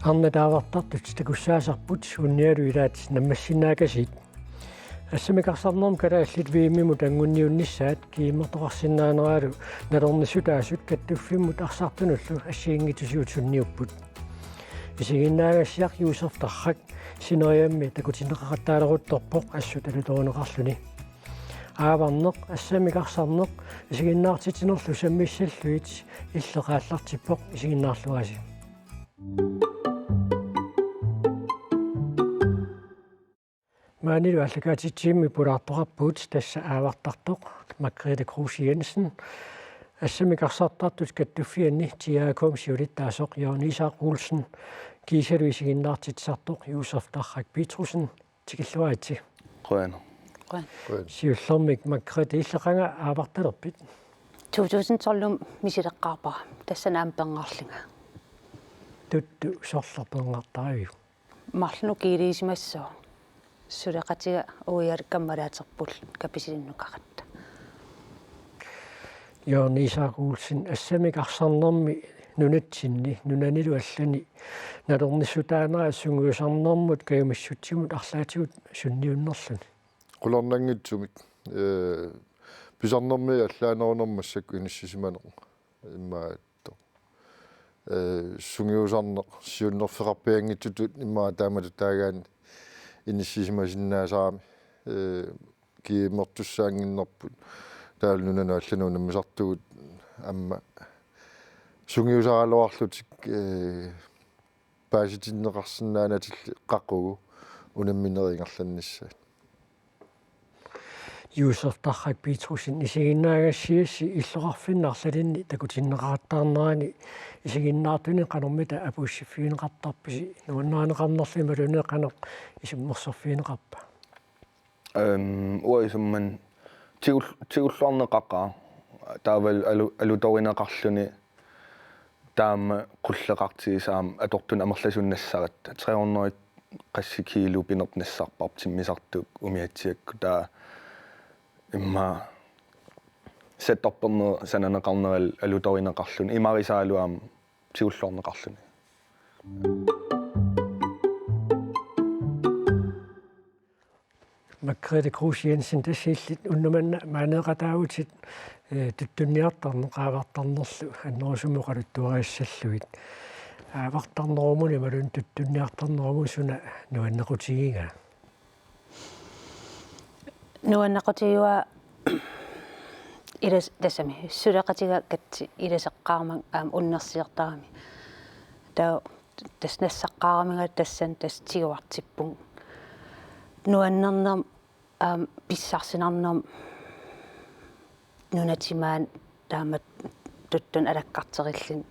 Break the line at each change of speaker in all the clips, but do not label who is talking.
арнатаавартартут такуссаасарпут унниалуилаат наммассиннаакасит ассамикарсарнерм калааллит вииммиму тангунниунниссаат кииммартоқарсиннаанералу налорнissutaasut каттуффиммут арсартунуллу ассиингитусиут сунниуппут исигиннаагассиар юусертаррак синериамми такутинеқақаттаалерутторпоқ ассут алуторунеқарлуни ааварнеқ ассамикарсарнеқ исигиннаартитинерлу саммиссаллуит иллеқааллартиппоқ исигиннаарлуаси Maanilu allakaatittiimmi pulaartoqarpuut tassa aavартартоq Margrethe Kruse Jensen ассамикарсартартут каттуффианни тиааkom сиулиттаасоқ Jørgen Isaac Olsen кисалу исигиннаартитсартоқ Josef Tarrak Petersen тикиллуаати
Quen.
сиуллэрмик Margrethe иллеқанга ааварталерпит
2012 мисилеққарпа тассанаам пенгаарлинга
тутту сорлерпенгартариу
марлну килисимассоо сулеқатига уиаркаммалаатерпул каписилиннукақатта
Jørgen Isaac Olsen ассамикарсарнерми нунатсинни нунанилу аллани налернissutaanера сунгуусарнермут каюмассутсимут арлаатигут сунниуннерлуни
qulornanngitsumik pisarnermi allaanerunермассак униссисиманеқ иммаатто сунгиусарнеқ сиуннерфеқарпиангитсутут иммаа таамату таагаани иниссисимасиннаасаами кииммертуссаангиннерпут таалнунана аллануна мисартугут амма сунгиусаалуарлутик пааситиннеқарсинаанатилли қаққугу унамминерингерланниссаат
Josef Tarrak Petersen исигиннаагассиасси иллоқарфиннаарлалинни такутиннеқааттаарнерани исигиннаартуни қанормита апуссиффиинеқартарписи нуаннаанеқарнерлима лунеқанеқ исиммерсерфиинеқарпа
уисумман тигуллуарнеқақаа таавал алуторинеқарлуни таама қуллеқартигисаам атортун амерласуннассарат 300 qassi kiilo pinertnassarparp timmisartuk umiatsiakku taa imma settorperner sananeqarneral alutorineqarluni imarisaaluam tigullorneqarluni
Margrethe Kruse Jensen tassillit unnumanna maaneqataagutit tuttunniartarneqaavartarnerlu annerusumuqaluttuariassalluit аавартарнерумуни малун туттунниартарнеруму суна нуаннеқутигига
нуаннеқутигуа илас тасами сулеқатига катси иласеққарман аам уннерсиертарами таа таснассаққарамига тассан тастигуартиппун нуаннернам аам писсарсинарнам нунатимаан таамат туттун алаккартериллин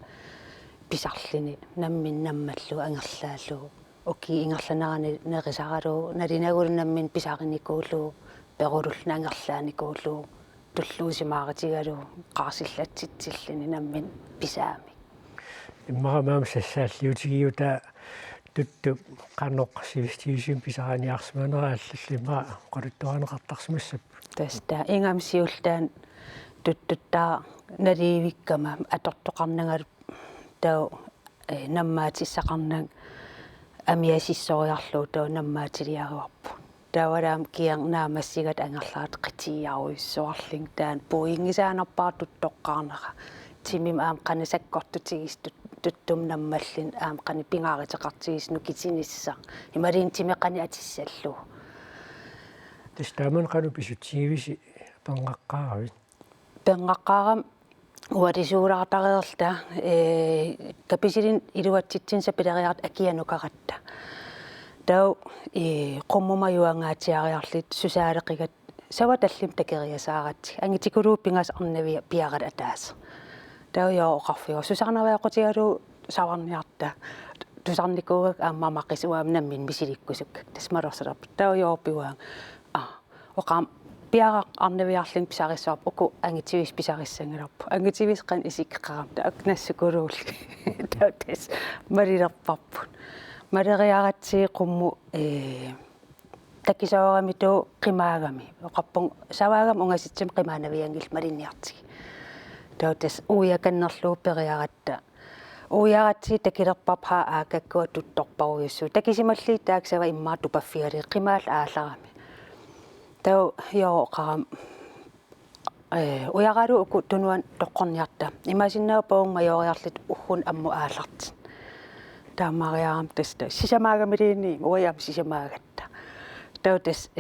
писарлини наммин наммаллу ангерлааллу оки ингерланарани нерисаралу налинагулнаммин писариникуулу перулулна ангерлааникуулу туллуусимааратигалу qaasillатситсиллини наммин писаами
иммарамаам сассааллиутигиута тутту каноқ сивистиусим писараниарсманерааллаллима qaluttuaneqartarsmassap
таста ингамсиуллаан туттуттаа наливиккама атортоқарнагал таа наммаатиссақарнаг амиасиссориарлуу таа наммаатилиаруарпу таавалаам киарнаамассигат ангерлаат қитиаруиссуарлин таан пуингисаанерпаа туттоққарнера тимим аам қанасаккортутигистут туттум наммаллин аам қани пингааритеқартигисну китинисса ималин тимеқани атиссаллу
тестаман қану писутсигивиси пенгаққааруит
пенгаққаарам уатисуулаартариерта каписилин илуатситсин сапилариарт акианукаратта тау qummumayuangaatiariarlit susaaleqigat savatallim takeriasaaratti angitikuruuppingas arnavi piarat ataas tau yoqarfiu susarnaviaqutigalu savarniarta tusarnikuugak aammamaqisuam nammin misilikkusuk tasmalorsalap tau yoorpiuang oqam piara arnaviarling pisarissuarp uku angitivis pisarissangalarpu angitivis qan isikkeqaram ta aknassukuluulli tau tas malilerparput малериаратси qummu такисаварамиту qimаагами оqarpung саваагам унгаситсим qimаанавиангил малинниартиг таутас уяканнерлуу периаратта уяратси такилерпарпаа аакаккуа тутторпаруйуссу такисималли тааксава иммаа тупаффиали қимаал ааларами тау яоқарам уягару уку тунуан тоққорниарта имасиннаа паун майориарлит уггун амму ааларт таамариарам таста сисамаагамилиини уяам сисамаагатта тау тас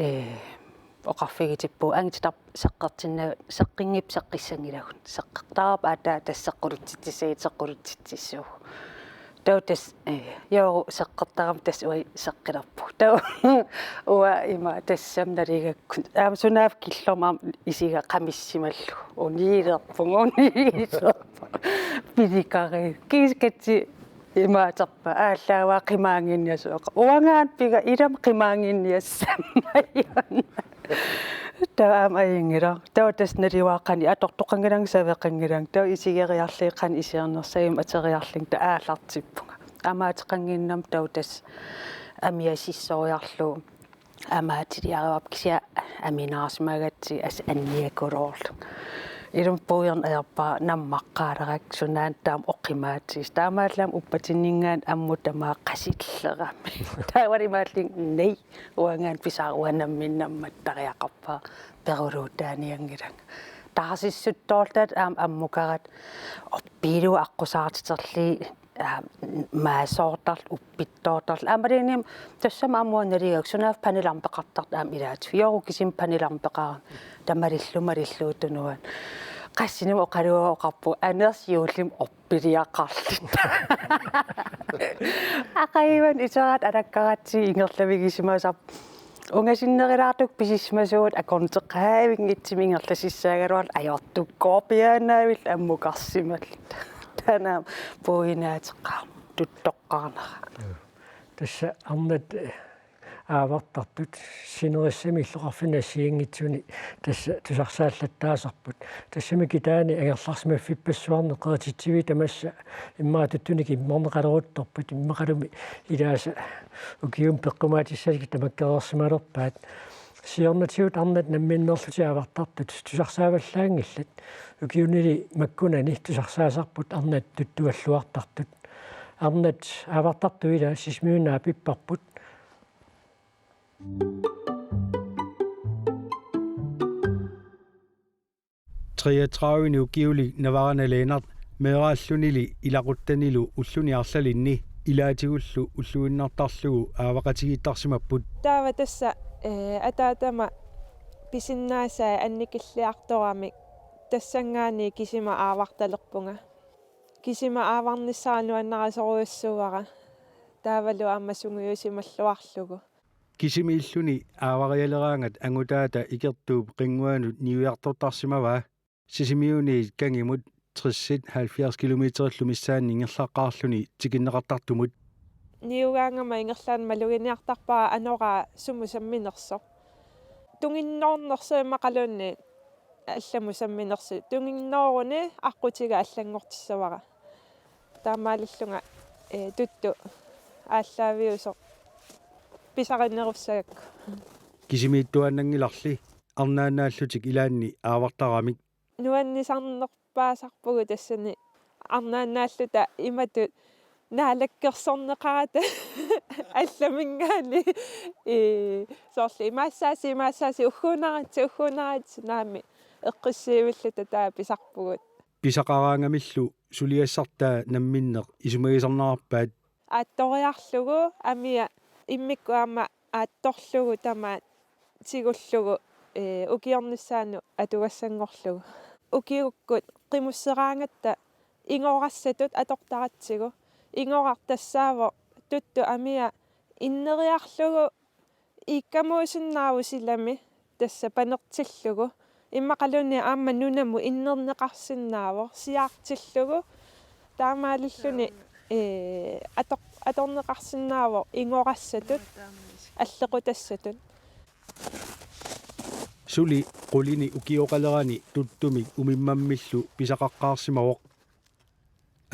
оқарфигитиппу ангитар сеққертинна сеққингип сеққиссангилагун сеққартарап аата тассеққулутситсисаит сеққулутситсиссуу тау тас яору сеққертарам тас уи сеққилерпу тау уа има тассам налигаккун сунаав киллормаам исига қамиссималлу униилерпунгуниилерпу пиликари кискатси имаатарпа ааллааваа қимаангинниасуоқа уангаат пига илам қимаангинниассаммайон таамаингила тау тас наливааққани атортоқангилан савеқангилан тау исигериарлииқан исиарнерсаим атериарлин таалартиппунга амаатеқангиннам тау тас амиасиссориарлу амаатилиаривап кися аминаарсмагатси ас анниакулоорлу илум пуйерн аерпаа наммаққаалерак сунаан таам оққимаатсис таамааллаам уппатиннингаан аммутамаа қасиллерами тааваримааллин nei уангаан писааруанамминнаммат тариақарпаа перулуутааниангилан таасиссуттоорлтат аммукарат оппилу аққусаартитерли маасоортарл уппиттоортарл амалиним тассама аммуаналигак сунаав паниларпеқартарт аам илаат фиору кисим паниларпеқаа тамалиллумалиллуутунуан qassinimu oqaluoqarpu anersiuullim orpiliaqarlit aqaivan itarat alakkaratsi ingerlavigismaasar ungasinnerilаарtuk pisismasuut akornteqaavingitsimiingerlasissaaгаluar ajortukkoorpiaanaavil ammukarsimallit tanaam puinaatiqqaa tuttoqqaarnera
тасса арнат аавартартут синерissami иллоқарфинассиингитсуни тасса тусарсааллаттаасарпут тассами китаани агерларсима фиппассуарне қеатитсиви тамасса иммаатуттуники имморнеқалерутторпут иммақалуми илааса укиум пеққумаатиссалики тамаккерерсималерпаат сиорнатиут арнат намминнерлути аавартартут тусарсааваллаангиллат укиунили маккунани тусарсаасарпут арнат туттуаллуартартут арнат аавартартуила сисмиунаа пиппарпут
33 ukiuli navarana leenart meeraallunili ilaquttannilu ulluniarlalinni ilaatigullu ulluinnartarlugu aavaqatigittarsimapput
taava tassa ataatama pisinnaasa annikilliartorami tassangaani kisima aavartalerpunga kisima aavarnissaanuannarasoruussuara taavalu ammasunguyusimalluarlugu
kisimiilluni aavarialeraangat angutaata ikertuup qinguanut niujartortarsimavaa sisimiuni kangimut 30-70 kilometerllu missaanni ingerlaqqaarluni tikinneqartartumut
niugaangama ingerlaan maluginiartarpaa anoraa sumusamminerso tunginnoornersuimaqalunni allamusamminersi tunginnooruni aqqutiga allangortissavara taamaalillunga tuttu ааллаавиусо писариннеруссагакку
кисимииттуаннангиларли арнаанааллутик илаанни аавартарамик
нуаннисарнерпаасарпугу тассани арнаанааллута иматут наалаккерсорнеқарата алламингаани соорли имаассааси уггунарат наами эққиссиивиллута таа писарпугут
писақараангамиллу сулиассартаа намминнеқ исумагисарнаарпаат
аатториарлугу амиа иммиккуама аатторлугу тамаат сигуллугу укиорниссаану атугассангорлугу укиуккут қимуссераангатта ингорассатут атортаратсигу ингорартассааво тутту амиа иннериарлугу иккамуусиннаавусилами тасса панертиллугу иммақалуни аама нунаму иннернеқарсиннаавор сиаартиллугу таамаалиллуни аторнеқарсиннаавор ингорассатут аллеқутассатут
сули qulini ukioqalerani tuttumik umimmammillu pisaqaqqaarsimavoq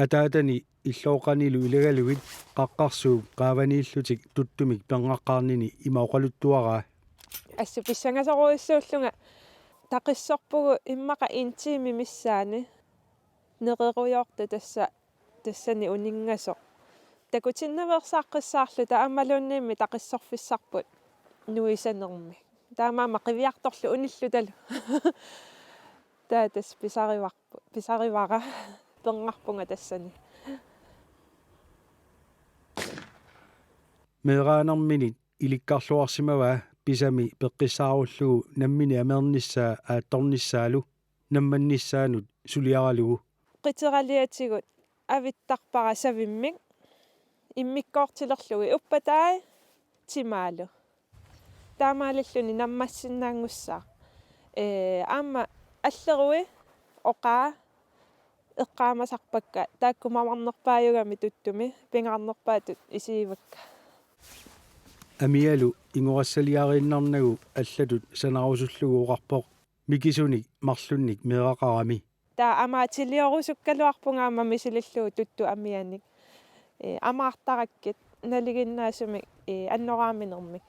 ataatani иллооqanilu ilagalugit qaqqarsuug qaavaniillutik tuttumik pengaqqaarnini imauqaluttuaraa
асса писсанgasоруиссууллунга тақиссорпугу иммақа интими миссаани неқеруйорта тасса тассани униннgasо такутиннаверсааққиссаарлу таамалуунниимми тақиссорфиссарпут нуисанерми таамаама қивиарторлу униллу талу таатас писаривара пеқарпунга тассани
Meeraanarminit ilikkarluarsimavaa pisami peqqissaarulluu nammini amernissaa aattornissaalu nammannissaanut suliaralugu
qiteraliatigut avittarpara savimmik immikkoortilerlugi uppataai timaalu taamaalilluni nammassinnaangussaa aamma аллерui oqaa eqqaamasarpakka taakkumamarnerpaayugami tuttumi pingaarnerpaatut isiivakka
amialu ingorassaliariinnarnagu allatut sanarussullugu uqarpoq mikisunik marlunnik meeqaqarami
taa amaatiliorusukkaluarpungaamma misililluu tuttu amianik amaartarakkit naliginnaasumik annoraaminermik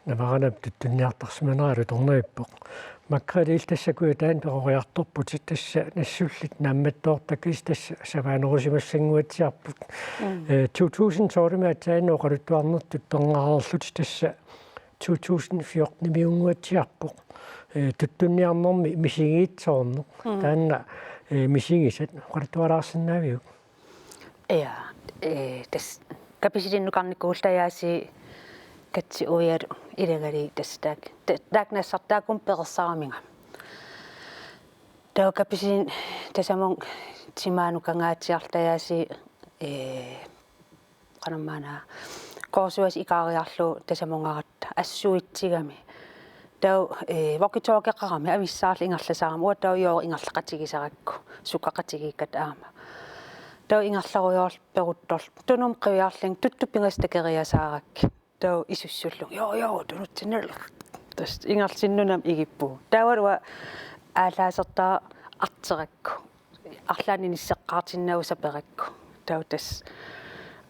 Navaranap tuttunniartarsimaneralu tornerippoq makkraliil tassakui taan peqoriartorput tassa nassullit naammattoortakis tassa savaanerusimassanguatsiarput 2000 taanno qaluttuarnertut torngarerlut tassa 2014 nimiunguatsiarpoq tuttunniarnermi misigiitsoorneq taanna misigisat qaluttualaarsinnaaviuk
ja tas kapisilinnukarnikkuullayaasi katsi uyaru ilegari tastak nassartaakum peqersaarminga tau kapisin tasamon timaanukangaatiarlayaasi qanammaana korsuas ikaariarlu tasamongarat assuitsigami tau walkie-talkie-qarami avissaarli ingerlasaarama uatau yoo ingerlaqatigisarакку suqqaqatigikkat aama tau ingerlarujoorl peruttorl tunum qiviarling tuttupingastakeriasaarakki tau isussullu joo tunutsinnerl tas ingersinnunam igippu tauarua аалаасертаа артеракку арлаани ниссеққаартиннауса тау тас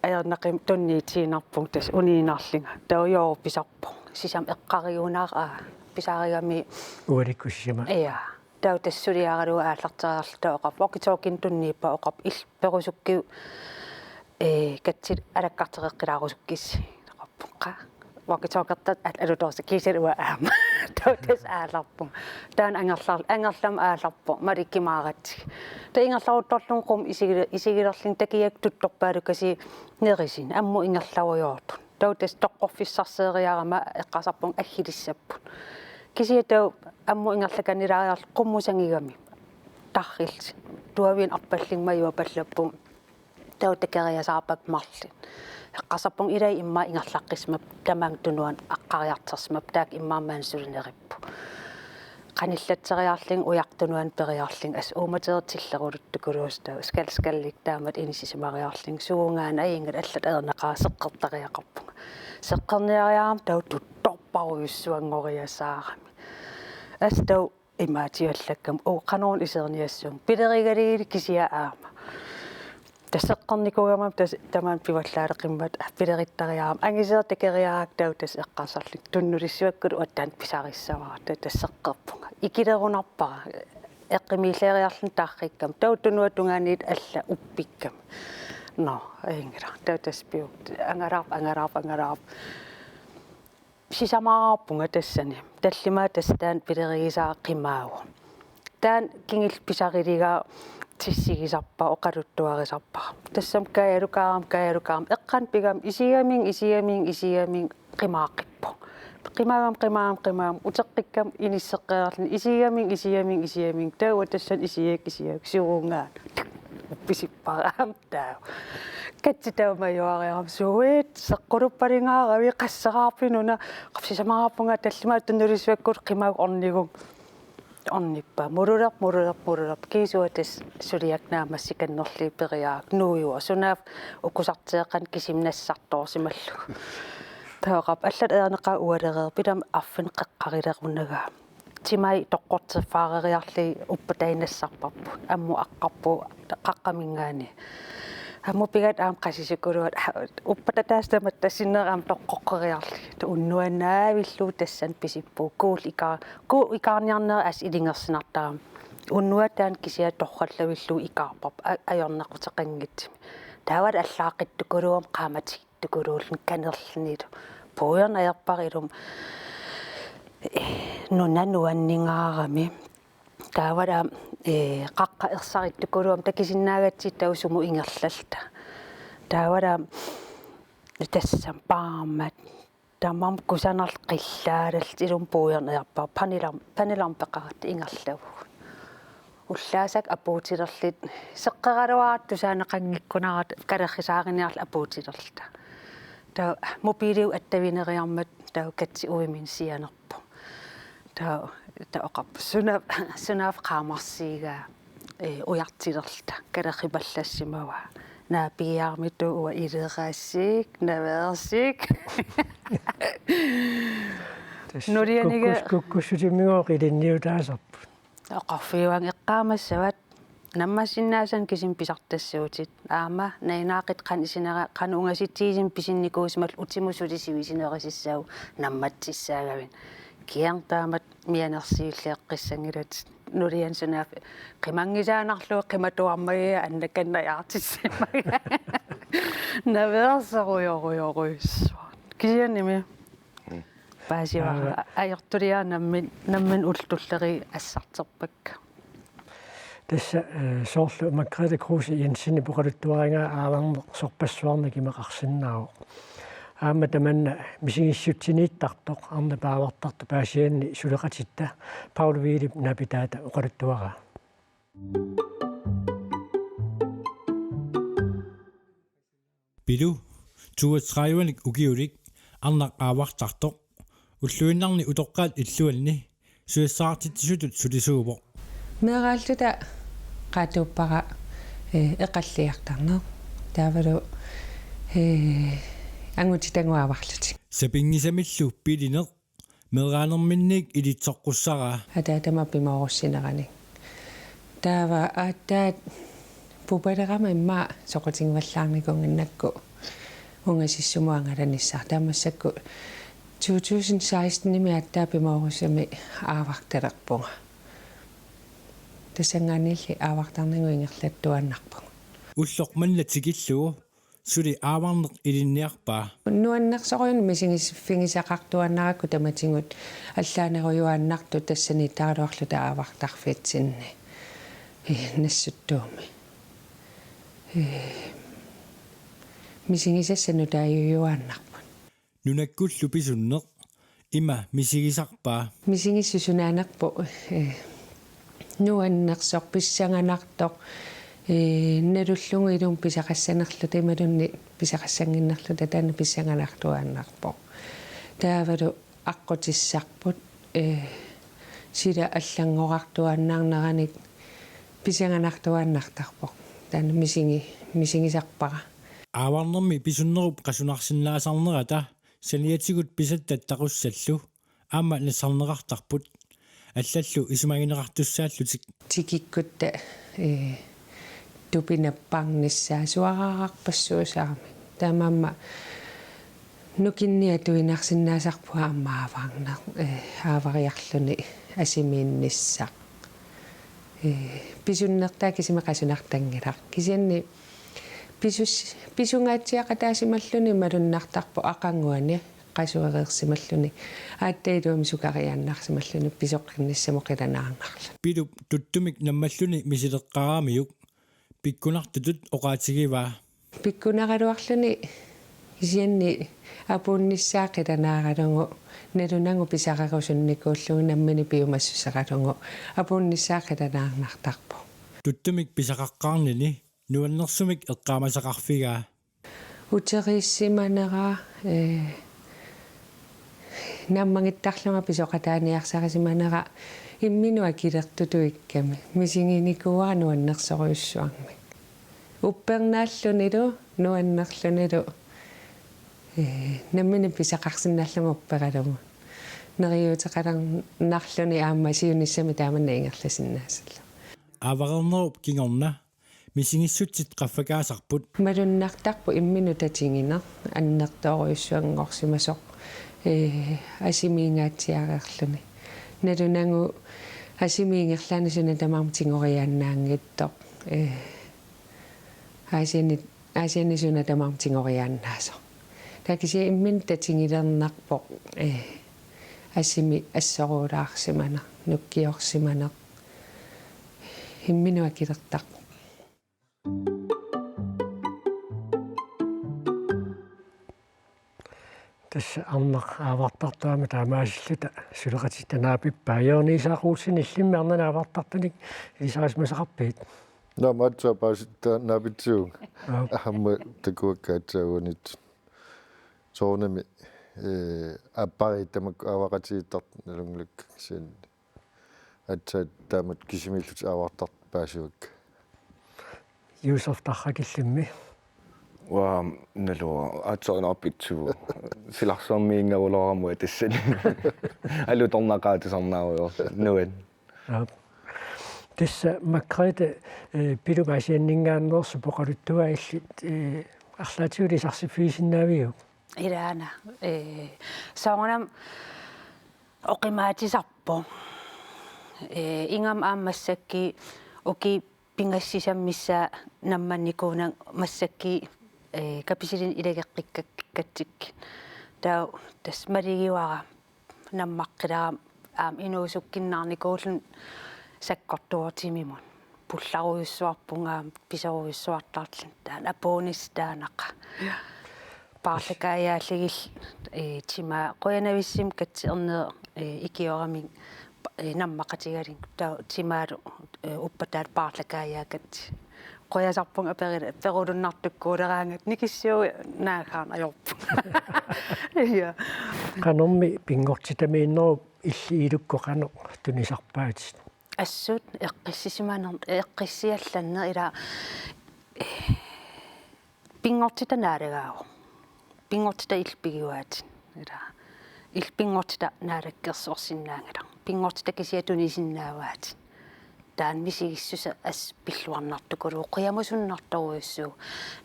аернақим тунниитиинарпун тас униинарлинга тау ёо писарпу сисам эққариунаа писааригами
ualikkussima
я тау тассулиаралу ааллартерарлу тау оқап walkie-talkie туннииппа оқап ил перусуккиу катсит алаккартереққилаарусуккис оқаппуқа walkie-talkie алутоорса кисеруа аама тау тас ааларпу таан ангерлам ааларпу маликкимаарат та ингерларутторлунқум исигилерлин такиак тутторпаалукаси нерисин амму ингерларуйоорту тау тас тоққорфиссарсеериарама эққасарпун аггилиссаппу кисия тау амму ингерлаканилаариарл қуммусангигами таррилс туавин арпаллингмаюа паллаппу тау такериасаарпак марлин эққасарпун илай имма ингерлаққисмап тамаан тунуан аққариартерсмап таак иммаамаан сулинериппу qanillatseriarling ujartunuan periarling as uumateertillerulut skallik taamat inissimariarling suungaana aingat allat aernaqaaseqqertariaqarpunga seqqerniariaram tau tuttorparuissuangoriasaarami as tau imaatiallakkam qanoon iserniassum pilerigaligili kisia aama tasseqqernikugamam tas tamaan pivallaaleqimmat pilerittariaram angiseertakeriaak tau tas eqqarsarlik tunnulissuakkulu attaan pisarissavara tasseqqerpunga ikilerunarpara eqqimiilleeriarlun taarrikkam tau tunuatungaaniit alla uppikkam no aingera tau tas piu angaraap sisamaapunga tassani tallimaa tastaan pilerigisaa qimaagu taan kingil pisariliga tissigisarpa oqaluttuarisarpa tassam kaayalukaam eqqan pigam isiaming qimaaqippu qimaam uteqqikkam inisseqqeerlin isiaming tauwa tassan isiak suungaan uppisipparaam taa katsitaumajuariaram suit seqquluppalingaaravi qasseraarpinuna qapsisamaapunga tallimaat tunnulisuakkut qimaag ornigung onnippa murulap kiisuatas suliaknaamassikannerli periaak nuujua sunaaf ukusarteeqan kisimnassartoorsimallu taaqap allat eerneqa ualereer pilam arfin qaqqarilerunaga timai toqqorterfaareriarli uppatainassarparpu ammu aqqarpu qaqqamingaani аммупигат аам қасисикулуат уппататаастамат тассиннераам тоққоққериарли уннуанаавиллуу тассан писиппуу куу икаарниарнера ас илингерсинартарам уннуатаан кисиа торраллавиллуу икаарпарп аёрнақутеқангитсими таават аллаақиттукулуам qaamatigittукулуулн канерлнилу пуйерн аерпарилум нунануаннингаарами таавара қаққа ерсариттукулуам такисиннаагатсит таусуму ингерлалта таавара тассам паамат тамам кусанарл қиллаалалт илум пуйерн аерпар паниларм пеқарат ингерлаву уллаасак апуутилерлит сеққералуаат тусаанеқангиккунарат калеррисаариниарла апуутилерлта таа мобилиу аттавинериармат таа катси уимин сианерпу таа таоқап сунаав qaamарсиига уяртилерлта калеррипаллассимава наапиаармиту уа илеераассик наверсик норианига
куккуссутиммигоо қилинниутаасарпу
оқарфиуан эққаамассават наммассиннаасан кисим писартассуутит аама наинаақит қан исинера қан унгаситсиисим писинникуусмал утимусулисивисинерисиссау намматсиссаагавин киантаамат мианерсииллеэққиссангилат нулиан сунаф қимангисаанарлуу қиматуармагиа аннаканнаяртиссимага наверсаруйоруйоруйс кисианими паасива аёртулиа наммин ултуллери ассартерпакка
тасса соорлу маккрете круси янсини покалуттуаринга аавармо сорпассуарна кимеқарсиннааву аама таманна мисигиссутсинииттартоқ арна паавартарту паасианни сулеқатитта паулвилип напитаата оқалуттуара
Билу 32-ник угиулик арнақ аавартартоқ уллуиннарни утоққаат иллуални суиссаартитсутут сулисуупо
мерааллута qaatuuppara eqalliartarner taavalu angutitanguavarlutik
сапингисамиллу пилинеқ мераанерминник илитсоққуссараа
атаатама пимаорусинерани таава ааттаат пупалерама имма соқутингваллаарникунгиннакку унгасиссумуангаланиссаар таамассакку 2016 ними аттаа пимаорусами ааварталерпунга тасангаанилли аавартарнагуингерлаттуаннарпу
уллоқ манлатикиллугу сули ааварнеқ илинниарпаа
нуаннерсориун мисигисфигисақартуаннаракку таматингут аллаанеруйуааннарту тассани таалуарлута аавартарфитсинни нассуттууми мисигисассану тааююааннарпу
нунаккуллу писуннеқ има мисигисарпаа
мисигиссусунаанерпу нуаннерсоқ писсанганартоқ налуллугу илум писақассанерлу тамалунни писақассангиннерлу таана писсанганартуааннарпо таавалу аққутиссарпут сила аллангорартуааннаарнераник писанганартуааннартарпо таана мисигисарпара
ааварнерми писуннеруп қасунарсиннаасарнерата саниатигут писаттат тақуссаллу аама нассарнеқартарпут аллаллу исмагинеқартуссааллутик
тикиккутта тупинаппарниссаа суараарпассуусаарми таамаама нукинниатуинарсиннаасарпуа аммааваарнер аавариарлуни асимиинниссаа писуннертаа кисимеқасунартангилар кисианни писунгаатсиақатаасималлуни малуннартарпу ақангуани qasuareersimalлуни ааттаилуами сукариааннарсималлуни писоққинниссамоқиланаарнарла
пилуп туттумик наммаллуни мисилеққарамиук пиккунартутут оqaатигиваа
пиккунаралуарлуни исианни апуунниссаақиланааралугу налунангу писарерусунникууллугу наммани пиумассусаралугу апуунниссаақиланаарнартарпу
туттумик писақаққарнини нуаннерсумик эққаамасақарфигаа
утериссиманераа наммангиттарлунга писоқатааниарсарисиманера имминуа килертутуикками мисигиникуаа нуаннерсориуссуарми уппернааллунилу нуаннерлунилу наммини писақарсиналлугу уппералугу нериутеқаларнарлуни аамма сиуниссами тааманна ингерласиннаасалла
аварнеруп кингорна мисигиссутсит qaffakaasarput
малуннартарпу иммину татингина аннертоориуссуангорсимасоқ асимиингаатсиарерлүни налунангу асимиингерлаанусуна тамаармтингориааннаангиттоқ асианисуна тамаармтингориааннаасо такиси иммин татингилернарпоқ асими ассоруулаарсимана нуккиорсимана имминуа килертарпу
tässä annak avattartuamme taamaasillita suleqatit naapippa ajoorniisaaquussini illimmi arnana avattartunik isaasmasaqarpiit
Namatsa paasitta naapitsuun ahamma takuakkaatsaavunit soornami appariittamak avaqatiittart nalungluk siin atsa taamat kisimillut avartart paasuak
Yusuf tarrakillimmi
Waa nalua atsorinarpitsugu silarsormiingauleramu tassani alutornaqaatisarnaaruyor nuan
tässä Margrethe pilugaasianningaannersu poqaluttua illit арлаатиулисарсиффигисиннаавиу
Iraana saunam oqimaatisarpo ingam aammassakki uki pingassisammissaa nammannikuuna massakki kapisilin ilageqqikkakkatik taa tasmaligiwara nammaqqilaa inuusukkinnaarnikuullun sakkortuortimimun pullaruissuarpungaa pisaruissuartaarlun taan apuunistaanaqa paarlakaayaаллигил тима qoyanavissim katsiernee ikioramin nammaqatigalin taa timaalu uppataat paarlakaayaakat qoyasarpunga perulunnartukkuuleraangat nikissiu naagaan ajorpu ja
qanormi pingortitamiinneru illi ilukkoqano tunisarpaat
assut eqqissisimaner eqqissiallanner ila pingortitanaalegaao pingortita ilpiguaat ila ilpingortita naalakkersorsinnaangala pingortita kisiatunisinnaavaat taan misigissusa as pilluarnartukulu qiamusunnartoruissuu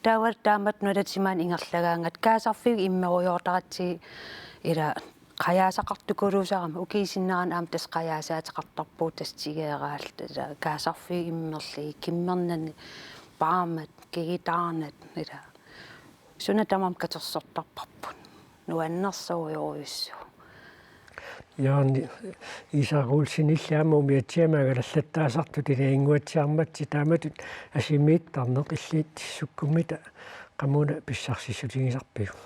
taawat taamat nulatimaan ingerlagaangat kaasarfig immerujoortaratsi ila qayaasaqartukuluusarama ukiisinnaran aam tas qayaasaateqartarpuu tastigeeraalt kaasarfig immerli kimmernani paamat kigitaarnat ila suna tamam katersortarparpun nuannersuujuruissuu
Jaani isaqulsinillaamu miatsiamagallattaasartut inainguatsiarmatsi taamatut asimiittarneq illiit sukkummita qamuna pissarsiссутигисарпигу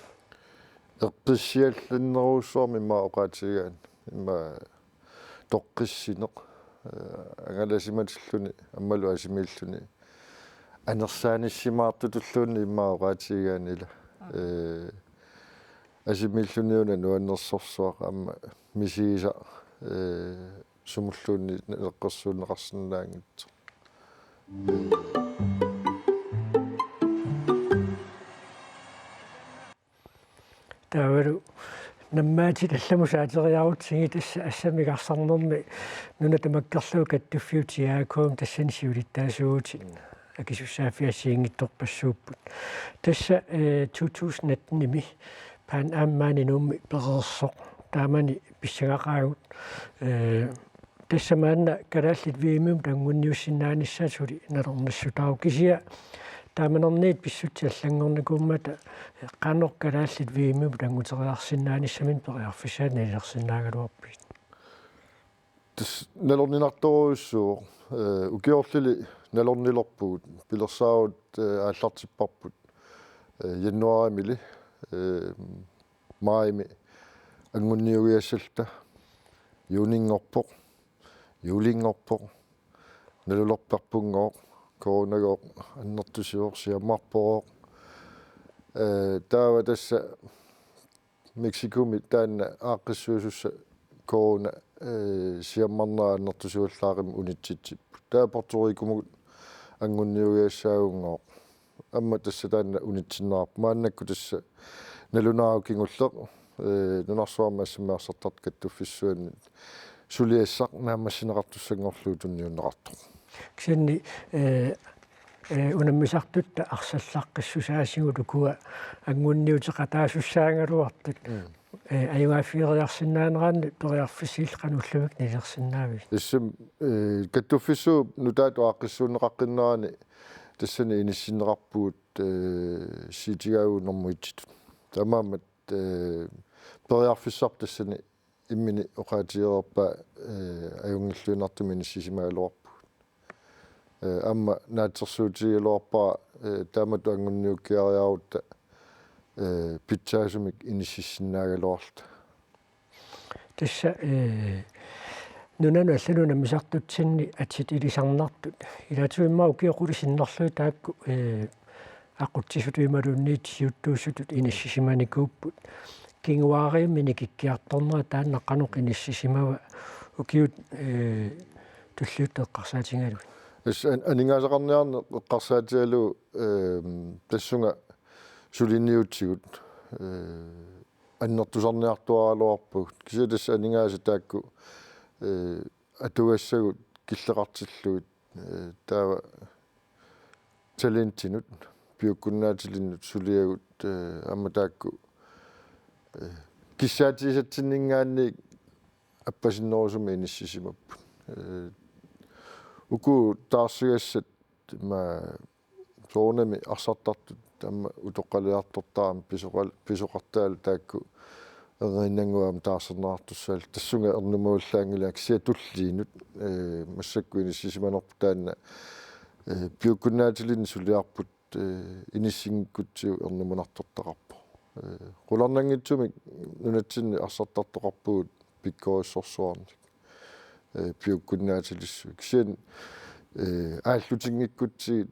eqqissiallanneruussuarmi imma oqaatigaan imma toqqissineq angalasimatilluni ammalu asimiilluni anersaanissimaartutulluunni imma oqaatigaanila asimiilluniuna nuannersorsuaq amma misigisa sumulluunni eqqersuunneqarsinnaangitso
taavalu nammaati tallamусаатериарутсиги тасса ассамигарсарнерми нуна тамаккерлуу каттуффиутиааkuum тассани сиулиттаасуугути акисуссаафиассиингитторпассууппут тасса 2019-ними пан аммаани нуумми перерсоқ таамани писсагақаагут тассамаанна калааллит виимиум тангунниуссинааниссаатули налернассутару кисия тааманерниит писсутсиаллангорникууммата qanor kalaallit viimum tanguteriarsinnaanissamin periarfissaat nillersinnaaгаluarpit
tis nalorninartoruussuu ukiorlili nalornilerpugut pilersaavut aallartipparput januarimili maimi angunniugiassalta juuningorpoq juulingorpoq nalulerparpungoq koronagooq annertusiuor siammarporoq taava tassa Meksikumi taanna aaqqissuusussa korona siammarnaa annertusiullaarim unitsitsippu taa Portorikumu angunniugiassaagungoq amma tassa taanna unitsinnaarpu maannakku tassa nalunaaukingulleq nunarsuarma assimaarsartart kattuffissuanni suliassaq naammassineqartussangorluu tunniunneqartoq
ksenni унаммисартутта арсаллаққиссусаасигулукуа ангунниутеқатаасуссаангалуартут аюгаффиериарсинаанераанни ториарфисиил кануллумик нилерсинаави
иссам каттуффиссуу нутаату аққиссуунеқаққиннерани тассани иниссиннеқарпуут ситигаагу нормуитситут тамаамат периарфиссар тассани иммини оқаатиерерпа аюнгиллуинартуми иниссисимаалуарпу амма наатерсуутигилуарпаа таамату ангунниуккиариарутта питсаасумик иниссиссинаагалуарта
тасса нунану аллануна мисартутсинни атсит илисарнартут илаатуиммау киоқулисиннерлуи таакку ақутсисут ималунниит сиуттууссутут иниссисиманикууппут кингуаарииммини киккиарторнера тааннаққануқ иниссисимава укиут туллуутеққарсаатингалу
анигаасақарниарне эққарсаатиалу тассунга сулинниутсигут аннертусарниартуаралуарпугут кисатас анигааса таакку атугассагут киллеқартиллуит таава талентинут пиуккуннаатилиннут сулиагут амма таакку киссаатисатсиннингаанни аппасиннерусуми иниссисимаппут уку таарсигассат ма соонами арсартартут тамма утоққалиартортаам писоқартаал таакку эриннангуам таарсернаартуссаал тассунга эрнумууллаангилаак сиатуллиинут массакку иниссисиманерпу таанна пиуккуннаатилин сулиарпут иниссингкутсиу эрнумунартортақарпу qulарнангитсумик нунатсинни арсартартоқарпугут пиккориссорсуарник пиуккуннаатилиссу кисиан ааллутингиккутсигит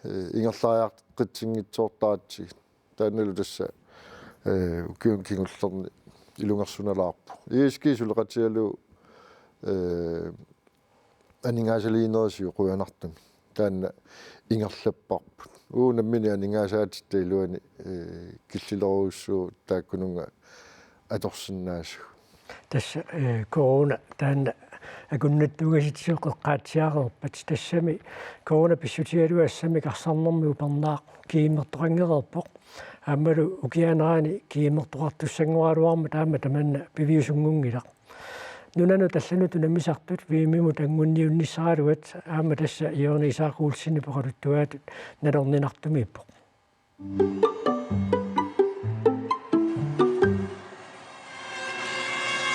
ингерлаариартқитсингитсоортаатсиг таанналу тасса укиун кингуллерни илунгерсуналаарпу ииски сулеқатиалу анигаасалиинерисиу қуянартами таанна ингерлаппарпут уунаммини анигаасаатитта илуани киллилеруussuu тааккунунга аторсиннаасу
тасса корона таанна акуннаттугаситсиоқеққаатсиареерпат тассами корона писсутигалуассами карсарнэрми упернаақ кииммертоқангерерпоқ аамалу укианараани кииммертоқартуссангуалуарма таама таманна пивиусунгунгилақ нунану таллануту намисартут виимимут ангунниунниссаралуат аама тасса иорнисаақуулсини поқалуттуаатут налернинартумииппоқ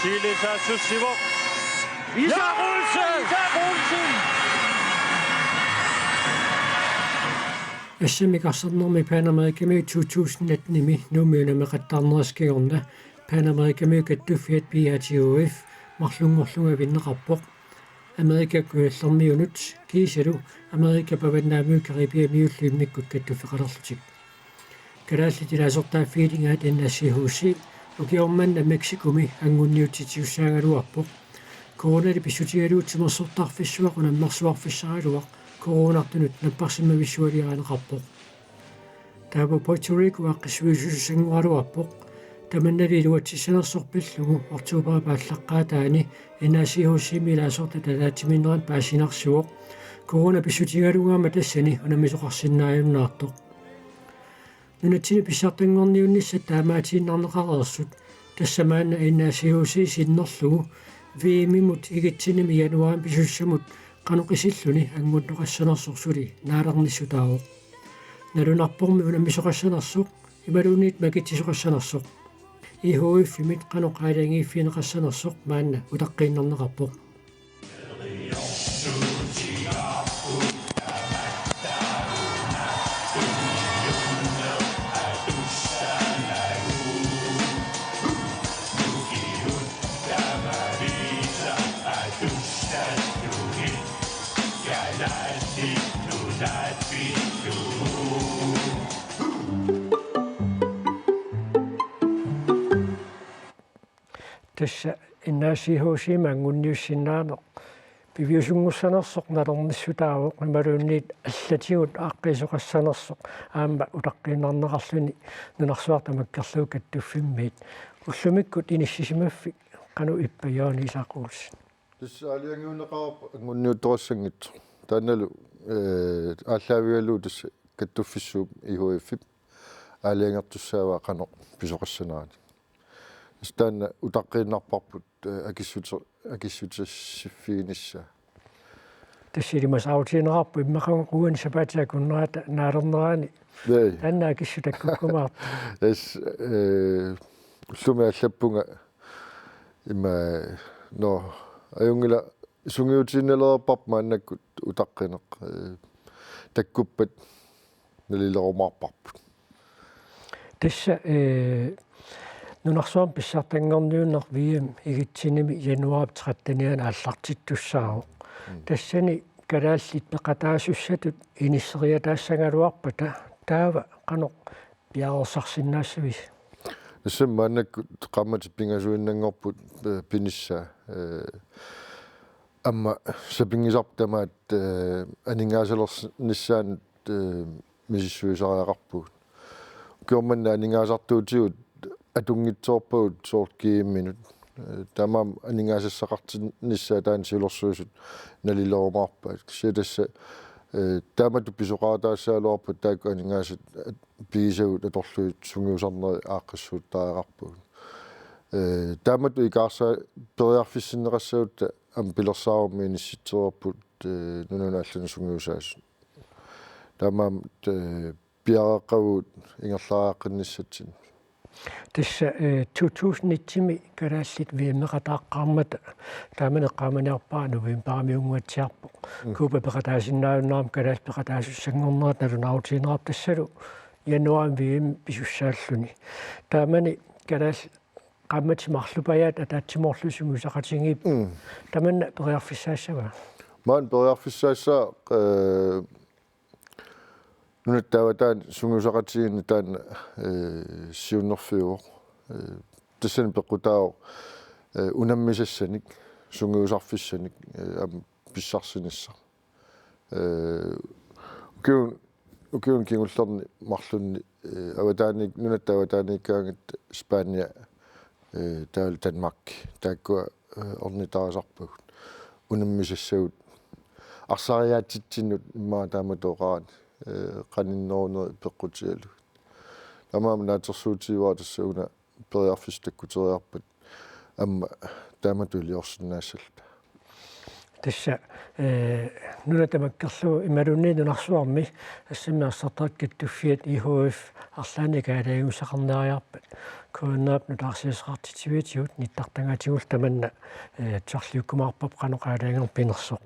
Chile-Sassussivo. Isaac Olsen!
Assami qarsernermi Panamerikami 2019 numiunamеqattaarneriskigorna Panamerikami kattuffiat PATOF марлунгорлунга виннеқарпоқ Америка куаллермиунут кисалу Америка паваннаамиу карибиамиуллуиммиккут каттуффеқалерлутик калааллитилаасортаа филингаат иннассихууси укиорманна Мексикуми ангунниутитиуссаагалуарпоқ коронали писсутигалуутсимерсортаарфиссуақ унаммерсуарфиссаралуақ коронартунут наппарсимависсуалиаанеқарпоқ таапа Пуэрто-Рико аққиссуисусангуалуарпоқ таманналилуатсисанерсорпиллугу ортуупара пааллаққаатаани инаасиусимилаасорта талаатиминеран паасинарсуоқ корона писсутигалугаама тассани унамисоқарсиннааюннаартоқ нунатсини писсартангорниунниссат таамаатииннарнеқареерсут тассамаана инаасиуси синнерлугу виимимут игитсиними януаам писуссамут qanуқисиллуни ангуннеқассанерсорсули наалерниссутаавоқ налунарпорми унамисоқассанерсоқ ималуунит макитсисоқассанерсоқ ихуиффимит qanуқаалангииффинеқассанерсоқ маанна утаққииннернеқарпоқ тасса иннаасиихуусима ангунниуссиннаанеқ пивиусунгуссанерсоқ налерниссутаавоқ ималуунниит аллатигут ааққисоқассанерсоқ аама утаққииннарнеқарлуни нунарсуарта маккерлуу каттуффиммиит уллумиккут иниссисимаффик қану иппаяани исаақуулс
тасса алиангуунеқарп ангунниутторассангит таанналу ааллаавигалуу тасса каттуффиссууп ихуиффип аалиангертуссааваа қано писоқассанаани стаанна утаққииннарпарпут акиссутассиффигинисса
тассилимасаутиинерарпу иммақагуан сапаатиакуннерата наалернерани таннаа киссутаккуккумаар
эс сумааллаппунга има но аюнгила сунгиутиннелерпарп мааннаккут утаққинеқ таккуппат налилерумаарпарпут
тасса нунарсуам писсартангорниуннер виим игитсиними януарап 13-ниан ааллартиттуссаару тассани калааллит пеқатаасуссатут иниссериатаассангалуарпата таава қано пиарерсарсиннаассавис
эсэм мааннаккут қаммати пингасуиннангорпут пинисса амма сапингисартамаат анингаасалерниссаан мисиссуисариақарпугут кёрманна анингаасартуутигут атунгитсоорпагут сооркиимминут тамам анингаасассақартиннissaа таан силерсуусут налилерумаарпаат кисиатасса таамату писоқаатаассаалуарпут таакку анингаасат пигисагут аторлуит сунгиусарнери ааққиссуут тааеқарпугут таамату икаарсаа периарфиссиннеқассагутта ам пилерсаарумми инисситсерерпут нунунааллани сунгиусаас таамам пиареққагут ингерлаааққинниссатсин
тасса 2019-ми калааллит вииммеқатааққармата тааманеққаманиарпаа новембарамиунгуатсиарпо куупа пеқатаасиннаавнаарам калаал пеқатаасуссангорнерат налунаутиинерап тассалу януарим виим писуссааллуни таамани калаал qammat marlupayat ataatsimorlusumu saqatingiip tamanna periarfissaassava
maan periarfissaassaa nunattaawataan sungusaqatiginni taanna siunnerfiuoq tassan peqqutaao unammisassanik sunguusarfissanik am pissarsinissa ukiun kingullerni marlunni awataanik nunattaawataanikkaangit Spania таал Danmark тааккуа орнитаасарпагут унаммисассагут арсариаатитсиннут иммаа тааматоqaан qanиннерунери пеққутиалу тамаам наатерсуутиваа тассауна периарфис таккутериарпат амма тааматулиорсинаассалта
тасса нунатамаккерлу ималунни нунарсуарми ассимиарсартаат каттуффиат IHF арлааникаалагусақарнериарпат кооннаап нутаарсиасеқартитсивиатигут ниттартангаатигул таманна тарлиуккумаарпап қаноқаалаагер пинерсоқ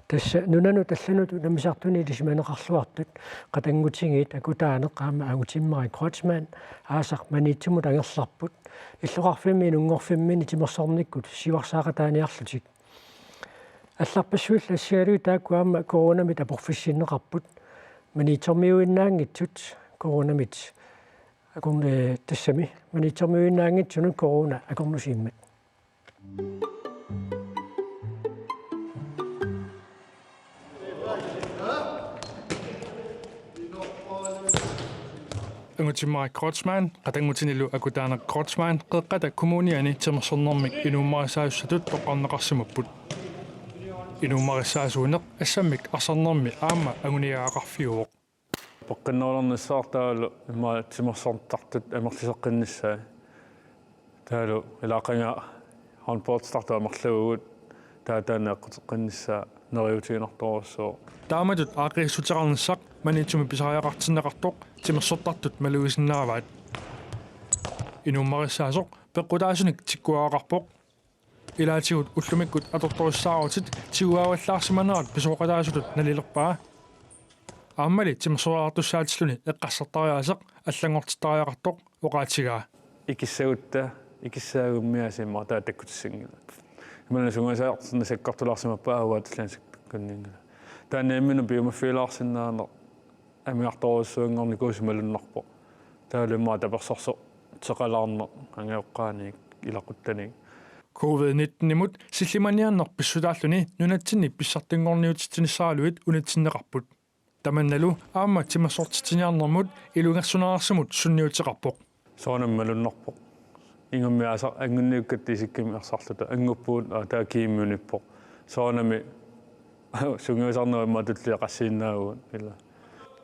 тасса нунану таллануту намисартуни лисиманеқарлуартут қатангутингит акутаанеққаама агутиммари Кройцман аасақ манитсумут ангерларпут иллоқарфимми нунгорфиммини тимерсорниккут сиварсаақатааниарлутик алларпассуил ассиалуи тааккуаама коронамит апорфиссиннеқарпут манитермиуиннаангитсут коронамит акорне тассами манитермиуиннаангитсунун корона акорнусииммат
Ангутиммари Кройцман қатангутинилу акутаана Кройцман қеққата коммуниани тимерсорнэрмик инууммарисаассатут тоққарнеқарсимаппут инууммарисаасуунеқ ассаммик арсарнэрми аама агуниаақарфиуоқ
пеққиннернissaартаалу имма тимерсортартут амерлисеққиннссаа таалу илаақанга ханпортстартаа марлугут таатаанааққутеққиннссаа нериутиинарторуссоо
тааматут аақиссутерарнссақ манитсуми писариақартиннеқартоқ тимерсортартут малуисиннараваат инууммарисаасоқ пеққутаасуник тиккуаақарпоқ илаатигут уллумиккут аторторуссаарутит тигуаваллаарсиманерат писоқатаасутут налилерпаа ааммали тимерсораартуссаатиллуни эққассартариаасеқ аллангортиттариақартоқ оқаатигаа
икиссагутта икиссаагуммиасимма таа таккутиссангила имана сунгасаартэрна саккартулаарсимаппаа аваатиллаан саккуннингила тааннааммину биомаффилаарсиннаанер амиарторуссуунгорни куусималуннарпо таалуммаа таперсорсо теқалаарне ангеоққааник илақуттаник
COVID-19 имут силлиманианнер писсутааллуни нунатсинни писсартингорниутитсинissaaluit унатсиннеқарпут таманналу аама тимассортитсиниарнэрмут илунгерсунаарсимут сунниутеқарпоқ
соонаммалуннарпо ингуммиаса ангунниуккат исиккими арсарлута ангуппуут таа кииммуниппо соонами сунгиусарнера матуллиақассииннаагуун ила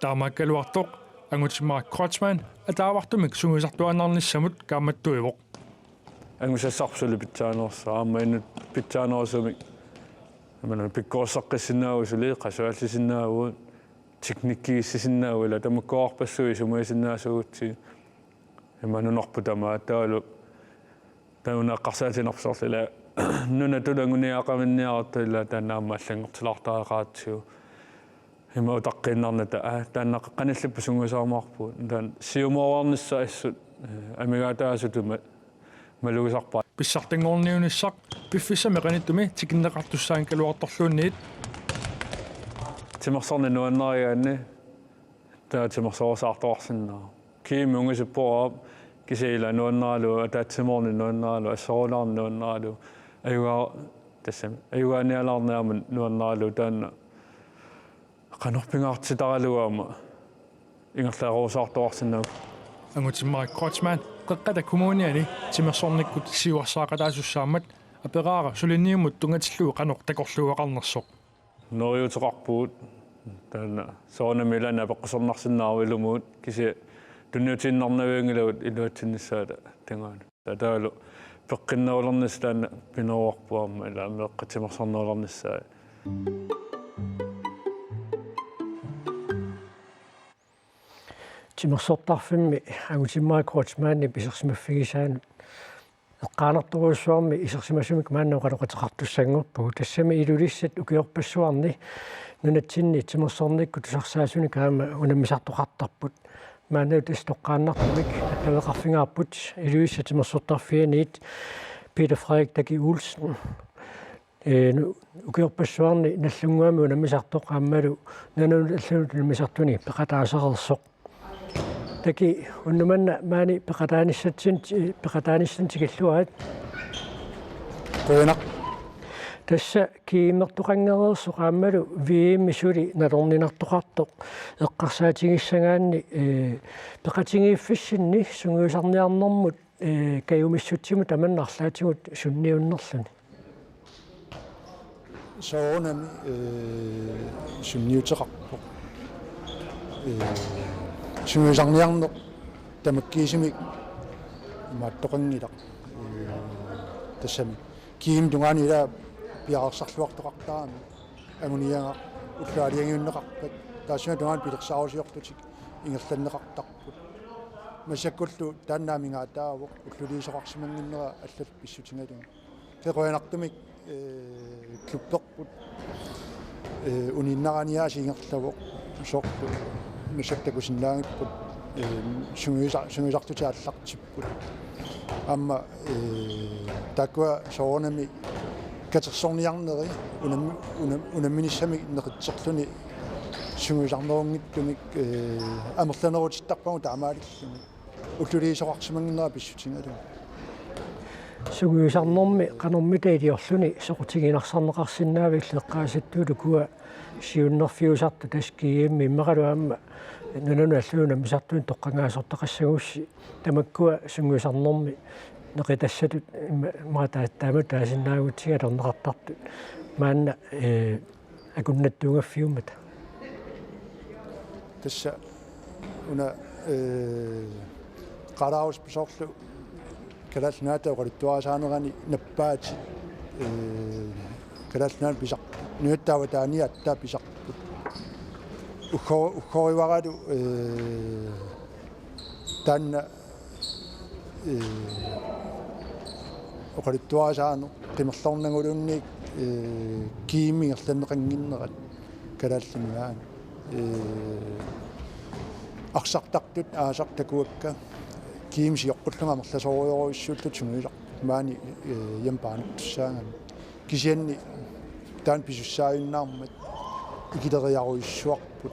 таамааккалуартоқ ангутимаа кротсман атаавартумик сунгисартуаннарниссамут кааматтуивоқ
ангусассарпсулу питсаанерсаа аама инут питсаанерсумик амана пиккооссаққиссинаагусули қасуаллисиннаагуун teknikkииссисиннаагула тамаккоарпассуи сумуисиннаасуутси иманунорпу тамаа таалу таунеққарсаатинерпсоорлила нуна тулангуниақаминниартуила танаамааллангертилартаақаатсиу имаутаққиннарната тааннаққаниллиппу сунгусаармаарпу таан сиумоорнисса ассут амигаатаасутума малугисарпаа
писсартангорниунissaq пиффисамеқаниттуми тикиннеқартуссаан калуарторлуунниит
тимерсорни нуаннаригаанни таа тимерсоорсаарторсиннаа киими унгисуппоо кисеила нуаннаалу атаатсиморни нуаннаалу ассорулаарни нуаннаалу аюгаа тассам аюгааниалаарниарман нуаннаалу таанна qanорпингаартитаралугаама ингерлаарусаарторсиннаа
ангутимаа кротсман qeqqata kommuniani тимерсорниккут сиуарсаақалаасуссаамат апераара сулинниумут тунгатиллуу qanor такорлуақарнерсоқ
нориутеқарпуут таана соонамилана пеққусорнарсиннааруилумуут киси тунниутиннарнавиангилавут илуатсиннссаата тангаана таалу пеққиннаулернис таана пинеруарпуарма ила меққатимерсорнуулерниссаа
тимерсортарфимми агутиммаа кротсмаанни писерсимаффигисаанут эққаанартуруссуарми исерсимасумик мааннеқалоқатеқартуссангорпугу тассами илулиссат укиорпассуарни нунатсинни тимерсорникку тусарсаасуни каама унаммисартоқартарпут мааннау тастоққааннартумик атавеқарфингаарпут илулиссат тимерсортарфианиит Peter Frederik Dagi Olsen укиорпассуарни наллунгуами унаммисартоқ ааммалу нануналлунут унаммисартуни пеқатаасерерсоқ таки уннуманна маани пеқатааниссантигиллуаат
qoyunaq
тасса кииммертоқангерерсоқ ааммалу VM-мисули налорнинартоқартоқ эққарсаатигиссагаанни пеқатигииффиссинни сунгуусарниарнэрмут каюмиссутсиму таманнарлаатигут сунниуннерлуни
соонами сунниутеқарпоқ сунгуусарниарнеқ тамаккиисимик мааттоқангилақ тассами киим тунгаанила пиарсарлуартоқартаами амуниага уллаалиангиуннеқарпат таасима тунгаан пилерсаарусиортутик ингерланнеқартарпут масаккуллу тааннаамингаатаавоқ уллулиисоқарсимангиннера аллал писсутингалуни теқоянартумик клубперпут униннараниаасиингерлавоқ сорпу масактакусиннаангиппут сунгуисартути аллартиппут амма таква соонами катерсорниарнери унамминиссами неқитсерлуни сунгуисарнерунгиттумик амерланерутиттарпагу таамаалиллуни уллулиисоқарсимангиннера писсутингалуни
сугуисарнэрми канормитаилиорлуни соқутигинарсарнеқарсинаавиллу эққаасаттуулу куа сиуннерфиусарта таскиимми иммақалуаама нунану аллуна мисартуин тоққангаасортақассагусси тамаккуа сугуисарнэрми неқитассатут маатааттаамут таасиннаагутсигалернеқартартут маанна акуннаттуунгаффиуммата
тасса уна қараус писорлу калалнаата оқалуттуарасаанерани наппаати калалнаан писақ нуаттаава таани аттаа писарпут ухориваралу таанна оқалуттуарасаану қимерлорнагулуунниик киимингерланнеқангиннерат калааллингаан арсартартут аасартакуакка киимси оққуллунга мерласоориоруиссууллут сунгуилақ маани ямпаануттуссаангам кисианни таан писуссааюннаармат икилериаруиссуарпут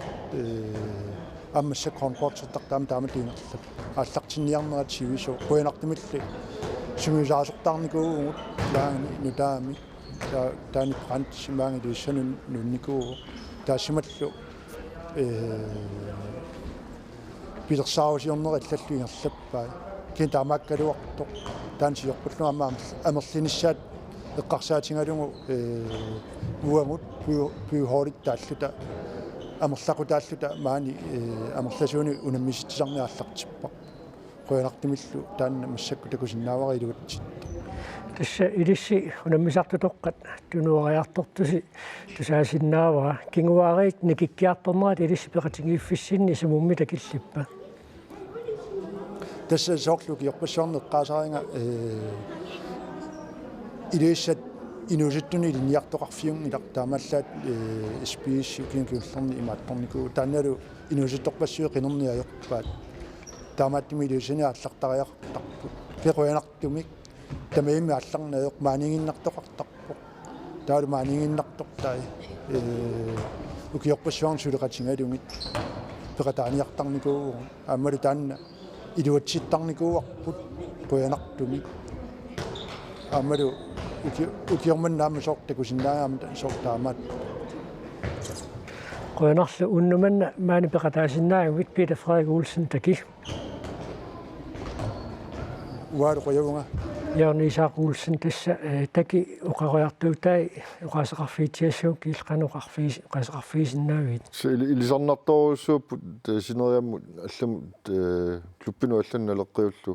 аммассак конкортсертартаама таамалиинерлап ааллартинниарнерат сивисо қуянартумилли сунгуисаасортаарникуугут лаани нутаами таани прант симаанги лиссанун нунникуу таасималлу пилерсаарусиорнера аллаллуингерлаппаа кин таамааккалуартоқ таан сиорпуллуама амерлинissaат эққарсаатингалугу уамут пиухорит тааллута амерлакутааллута маани амерласууни унаммиситсарниарлартиппа qoyanartimillu taanna massakku takusиннаавара илуатсит
тасса илисси унаммисартутоққат тунуариарторtusi тусаасиннаавара кингуаарит никиккиарторнерат илисси пеқатингииффиссинни сумумми такиллиппа
тасса соорлуки ёрпассуарнеққаасаринга илиссат инуситтуни линиартоқарфиунгилар таамааллаат SPS кингиуллерни имаатторнику таанналу инуситторпассуи қинерниаёрпаат таамааттими илисиниааллартариартарпут пеқуянартумик тамаими алларнаёқ маанигиннартоқартарпо таалу маанигиннартортай укиорпассуарн сулеқатингалугит пеқатааниартарникуу аамалу таанна илуатситтарникууарпут қуянартумик аамалу укиорманнаама соортакусиннаагаама соортаамаат
qoyanarlu unnumanna maani peqataasinnaaguit Peter Frederik Olsen taki
уаалу qoyavunga
Jørgen Isak Olsen tassa taki uqariartuutai uqaasaqarfiitiassuuk qasaqarfiisinnaavit
илисарнарторуссууппут синериаммут алламут клуппину алланналеққиуллу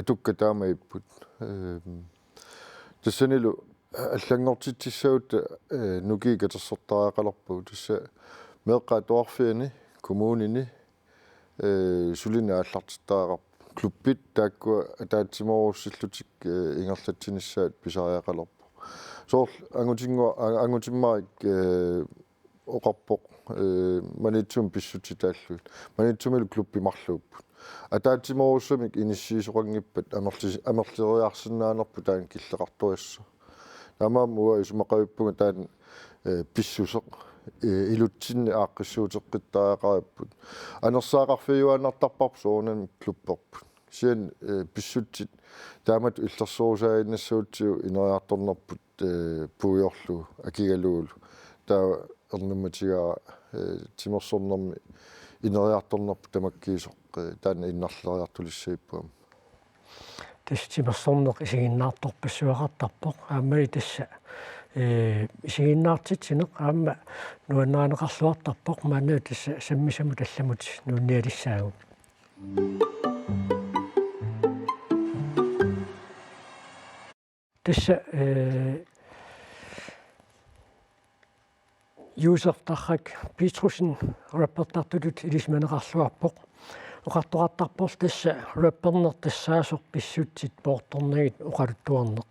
атукка таамаиппут тассанилу аллангортитсаут нукиикатерсортариақаларпу тасса меэққаа туарфиани коммунини сулинааллартиттаарап клуппит тааккуа атаатсиморуссиллутик ингерлатсиниссаат писариақаларпу соор ангутиммарик оқарпоқ манитсум писсутитааллуит манитсумилу клуппимарлууппут атаатсиморуссамик иниссиисоқангиппат амерлериарсинаанерпу таан киллеқартуиссу намаамуа исумақавиппуга таан писсусеқ илутсинни ааққиссуутеққиттариақариппут анерсаақарфиуааннартарпарпу соонами клупперпут сиан писсутсит таамат иллерсуусааиннассуутсиу инериарторнерпут пуйорлу акигалуулу таа эрнумматигаа тимерсорнерми инериарторнерпу тамаккиисоқ таана иннарлериартулиссаиппуам
тастимерсорнеқ исигиннаарторпассуақартарпоқ аамали тасса исигиннаартитсинеқ аама нуаннаанеқарлуартарпоқ маанаа тасса саммисаму талламут нуунниалиссаагу тасса Юсеф Тахак Петрусен раппертартулут илисманеқарлуарпоқ оқартоқартарпор тасса раппернер тассаасор писсутсит поорторнагит оқалуттуарнеқ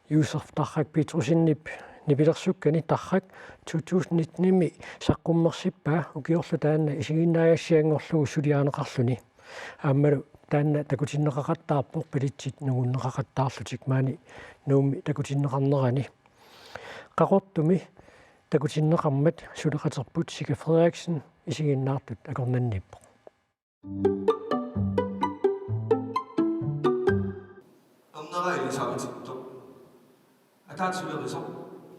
Юсеф Тахак Петрусеннип нипилерсуккани таррак 2019-ми саққуммерсиппаа укиорлу таанна исигиннаагассиангорлугу сулиаанеқарлуни ааммалу таанна такутиннеқақаттаарпор пилитсит нугуннеқақаттаарлутик маани нуумми такутиннеқарнерани қақортуми такутиннеқармат сулеқатерпут Сика Фредериксен исигиннаартут акорнанниппо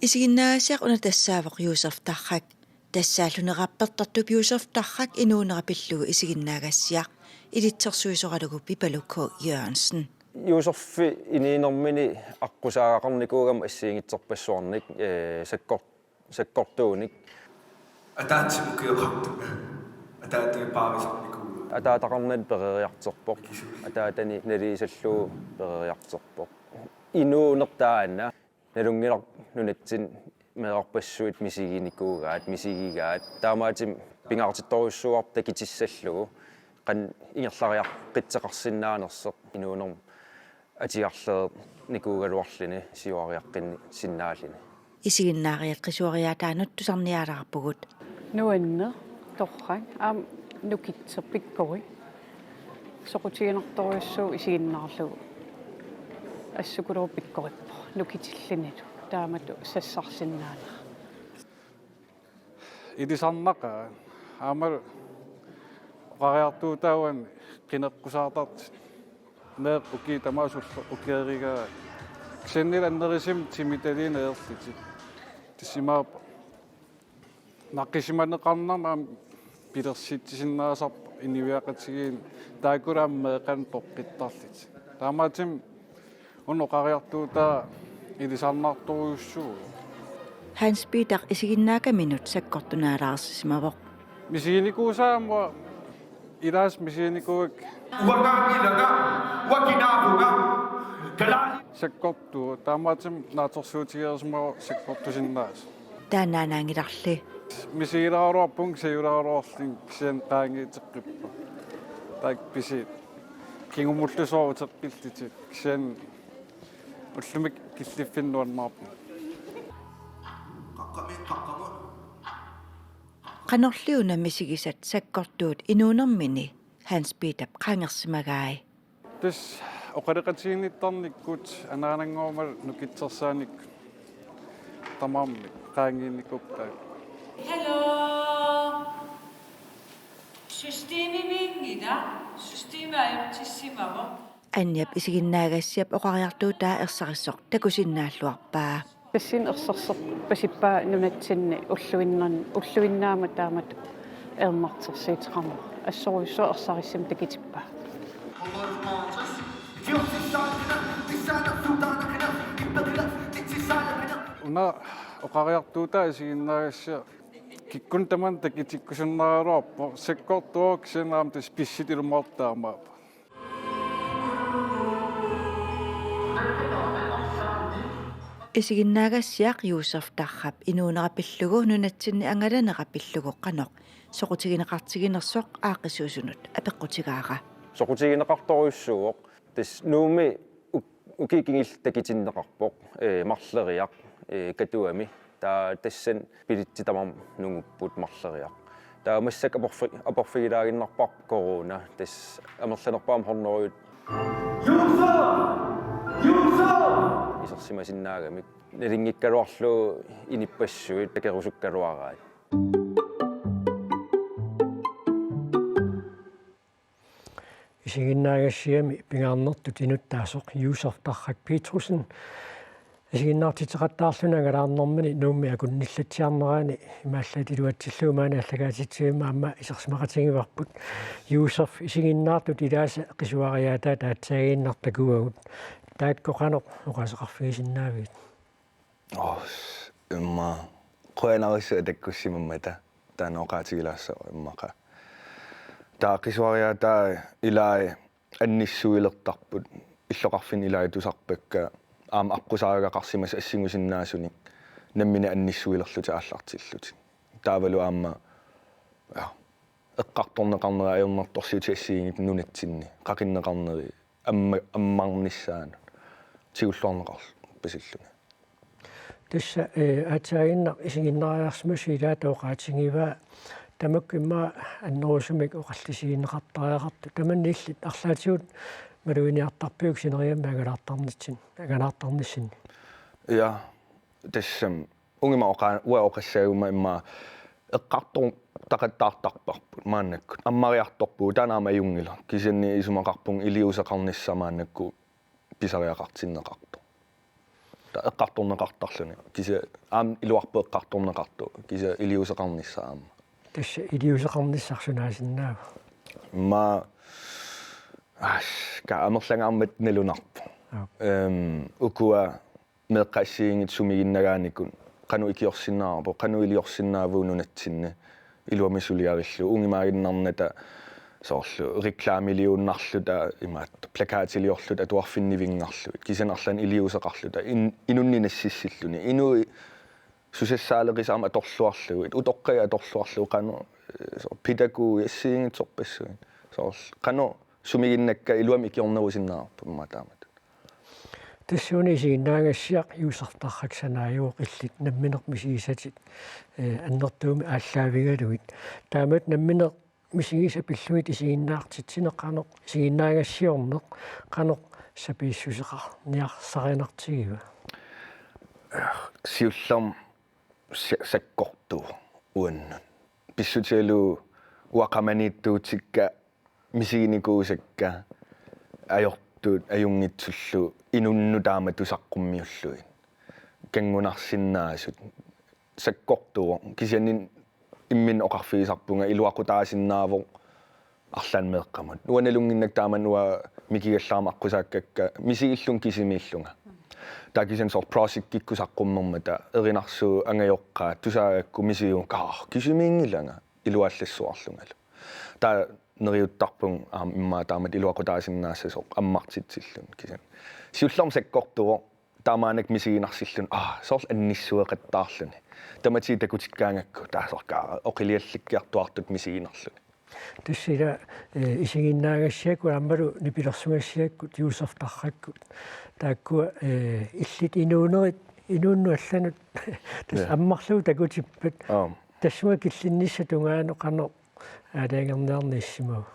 исигиннаасиақ уна тассаавоқ Юсеф Тахак тассааллунеқарпертартуп Юсеф Тахак инуунерапиллугу исигиннаагассиақ илитсерсуисоралугу Пипалукко Jørgensen
Юсеффи ининэрмини аққусаагақарникуугама иссиингитсерпассуарник саккортууник
атаатсимукиоқартуга атаатагипаависарникуу
атаатақарнат перериартерпоқ атаатани налисаллуу перериартерпоқ инуунертаанна налунгилар нунатсин меэрпассуит мисигиникуугаат мисигигаат таамаатим пингаартитторуссуар такитиссаллугу qan ingерлариар qitseqarsinnaanерсеq inuunerm атиарлеэ никуугалуарлини сиуариаққинни синнаалини
исигиннаариаққисуариатаанут тусарниалаарпугут
нуанне торрак аам нукитсерпиккори соқутигинерторуссуу исигиннаарлугу ассукулуупиккориппо нукитиллинилу таамату сассарсиннаалер
идисарнаqa аамал qaриартуутауан qinеққусаартарт нэр уки тамаасулла укиарига ксенниланнерисим тимиталинеерлити тисимаап наққисиманеқарнарнаам пилерситтисиннаасар инивиақатигиин тааккурааммеэқан тоққиттарлит таамаатим уно qaриартуутаа илисарнаарторуйуссуу
Hans Peter isiginnaaka minut sakkortunaalaarsisimavoq.
Misiinikuusaamua ilaas misiinikuuk
Uangaangilaga, uakinaavuga, kalali.
sakkortuu taamaatim naatorsuutigeersumao sakkortusinnaas.
Taanaanaangilarli.
Misiilaaruarpung siulaaruarling kisian qaangiiteqqippa. Taik pisi kingumullusoorutepqillitit kisian ullumik killiffinnuannaarpu.
Qanorliuna misigisat sakkortuut inuunermini Hans Peter qaangersimagai.
Tis oqaleqatiginnittarnikkut anaananngormal nukitsersaanik tamaammi qaangiinnikuktaak.
Hello. Systeemimingida. Systeemaajortissimavo.
Anjap isiginnaagassiap oqariartuutaa ersarissoq takusinnaalluarpaa.
Tassin erserseq pasippaa nunatsinni ulluinnaama taamat ermartersiiteqarma. Assoruissua ersarissim takitippaa.
Una oqariartuutaa isiginnaagassiaq kikkun taman takitikkusunnaruarpo sekkortuok sinaamtis pissit ilmoortaamaapa.
Isiginnaagassiaq Yusuf tarrap inuunerapillugu nunatsinni angalaneqapillugu qanoq soqutigineqartiginersoq aaqisuusunut apeqqutigaara.
Soqutigineqartoruissuuq tis nuumi ukikingil takitinneqarpoq marleriaq katuami taa tassan pilittitamam nungupput marleriaq taa massak aporfigilaaginnarpaq corona tas amerlanerpaam horneruyut isерсимасиннаагамик налингиккалуарлу иниппассуит такерусуккалуараат
Isiginnaaгассиами пингаарнертут инуттаасоқ Yusuf Tarrak Petersen isiginnaartiteqattaarlunagalаарnermini nuummi akunnillatiarnerani имааллатилуатсиллуумаана аллагаатитсиима амма исерсимақатигиварпут Yusuf isiginnaartut илааса qisuariaataa таатсаагииннартакуагут тааккоқанеқ уқасеқарфигисиннаавит
имма қуанариссаа таккуссимаммата тааноқаатигилаассаа иммақа таа qisuariaataa илаа анниссуилертарпут иллоқарфин илаа тусарпакка аама аққусаагақарсимас ассигусиннаасуник наммина анниссуилерлути ааллартиллути таавалу аама эққарторнеқарнера аернарторсиути ассигингит нунатсинни қақиннеқарнери аммарниссаана тигуллуарнеқарл пасиллуна
тасса атаагинна исигиннариарсимасилаа тооқаатингива тамаккимма аннерусумик оқаллисигиннеқартариақарту таманнииллит арлаатигут малуиниартарпиук синериамма агалаартарнитсин агалаартарниссин
я тассам унгима оқассаагума имма эққартор тақаттаартарпарпут мааннаккут аммариарторпуу танаама юнгила кисинни исумақарпун илиусеқарниссамааннакку писариақартиннеқарту та эққарторнеқартарлуни киса аам илуарпу эққарторнеқарту киса илиусеқарниссаама
тасса илиусеқарниссарсунаасиннаава
ма каамерлангаармат налунарпу укуа меққассиингит сумигиннагааникун кану икиорсиннаарпо кану илиорсиннаавуунунатсинни илуамисулиариллу унгимаагиннарната соорлу рекламилиуннарлута имаат плакаатилиорлута туарфиннивингарлуит кисанерлан илиусеқарлута инуннинассиссиллуни инуи сусассаалеқисаама аторлуарлуит утоққая аторлуарлу кану питаку яссиингитсорпассуин соорл кану сумигиннакка илуам икиорнерусиннаарпу матаамат
тассууни сигиннаагассиақ Yusuf Tarrak санааюоқ иллит намминеқ мисигисатит аннертууми ааллаавигалуит таамат намминеқ мисигиса пиллуит исигиннаартитсинеққанеқ сигиннаагассиорнеқ қанеқ сапииссусеқар ниарсаринартигива
сиуллам саккорту уаннун писсутиалу уақаманиттуутикка мисигиникуусакка ajortuut ajungitsullu inunnu taama tusaqqummиуллуин кангунарсиннаасут саккортуо кисианин иммин оқарфигисарпунга илуақутаасиннаавоқ арлаан меэққамут нуаналунгиннак таамануа микигаллаама аққусааккакка мисигиллун кисимииллунга такисен сор просиккиккусаққуммермата эринарсуу ангайоққаа тусаагакку мисиун кисимиингиланга илуаллассуарлунгалу та нериуттарпун имма таамат илуақутаасиннаассасоқ аммартитсиллун кисан сиуллерм саккортуо таамаанак мисигинарсиллун сорл анниссуеқаттаарлуни тамати такутиккаангакку таасоркаа оқилиалликкиартуартут мисигинарлуни
тассила исигиннаагассиакку аммалу нипилерсугассиаккут юусертарраккут таакку иллит инуунну алланут тас аммарлуу такутиппат тассуга киллиннисса тунгаано қано аалаангернеарниссимау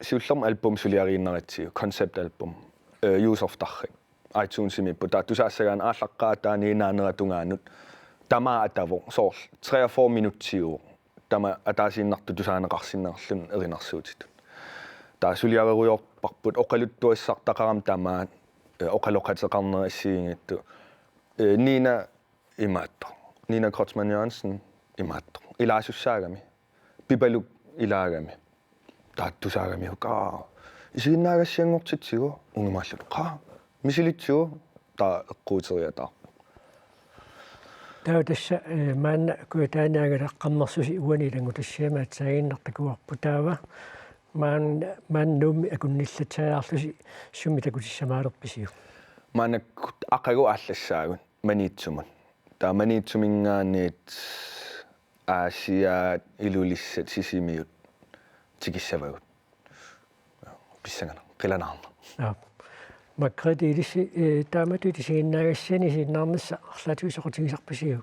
сиуллерм альбум сулиарииннератсиу концепт альбум юусертаррик iTunes-имиппу таатусаассагаан ааллаққаа тааниннаанера тунгаанут тама атаво соор 3-4 минутсиу тама атаасииннарту тусаанеқарсиннерлун эринарсуутит таа сулиареруйорпарпут оқалуттуассартақарам тамаат оқалоқатеқарнера ассиингитту Nina имаатто Nina Kreutzmann Jørgensen имаатто илаасуссаагами пипалук илаагами тааттусаагами хукаа исигиннаагассиангортитсигу унгумааллут қаа мисилитсуу таа эққуутериатаа таа тасса маанна куатаанаагала уанилангу тассиамаат саагиннартакуарпу таава мааннуумми акунниллатсааарлуси сумми такутиссамаалерписиу
маанаккут ақагу ааллассаагун маниитсумун таа маниитсумингаанниит аасиаат илулиссат сисимиут тикиссавагут писсагана қиланаарна маккредилиси таамату тисигиннаагассани синнаарнасса арлаатуисоқутигисарпасиу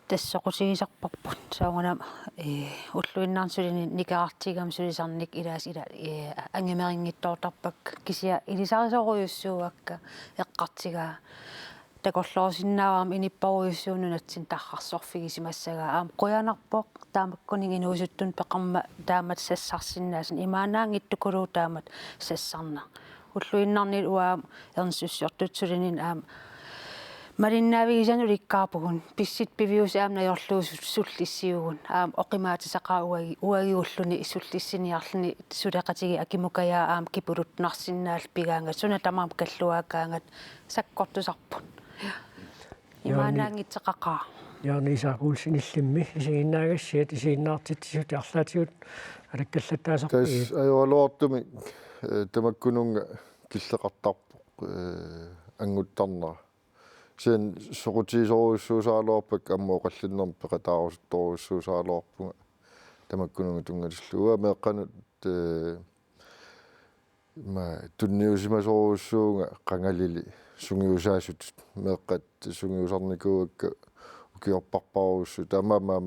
тассоқутигисарпарпут саугана уллуиннаарсулини никаартигам сулисарник илаас ила ангемерингиттоортарпак кисия илисарисоруйуссууакка эққартигаа такорлоосиннаавам иниппаруйуссуунунатсин таррарсорфигисимассагаа қуянарпоқ таамаккунин инуусуттун пеқарма таамат сассарсиннаасин имаанаангиттукулуу таамат сассарна уллуиннарнил уаа ернсуссиортутсулинин малиннаавигисану ликкаарпугун писсит пивиус аамнаёрлуус суллиссиугун оқимаатисақаа уагиуллуни исуллиссиниарлуни сулеқатиги акимукаяа кипулутнарсиннаал пигаанга суна тамаам каллуаакаангат саккортусарпут имаанаангитсеқақаа
яарнисаагуулсиниллимми исигиннаагассиат исигиннаартитсут арлаатиут алаккаллаттаасарпи
тас аюалуартуми тамаккунунга киллеқартарпоқ ангуттарнера сен сорутисоруссуусаалуарпак аммооқаллиннерм пеқатаарусутторуссуусаалуарпунга тамаккунунга тунгалиллуа меэққанут ма тунниусимасоруссуунга қангалили сунгиусаасут меэққат сунгиусарникууакка укиорпарпаруссу тамама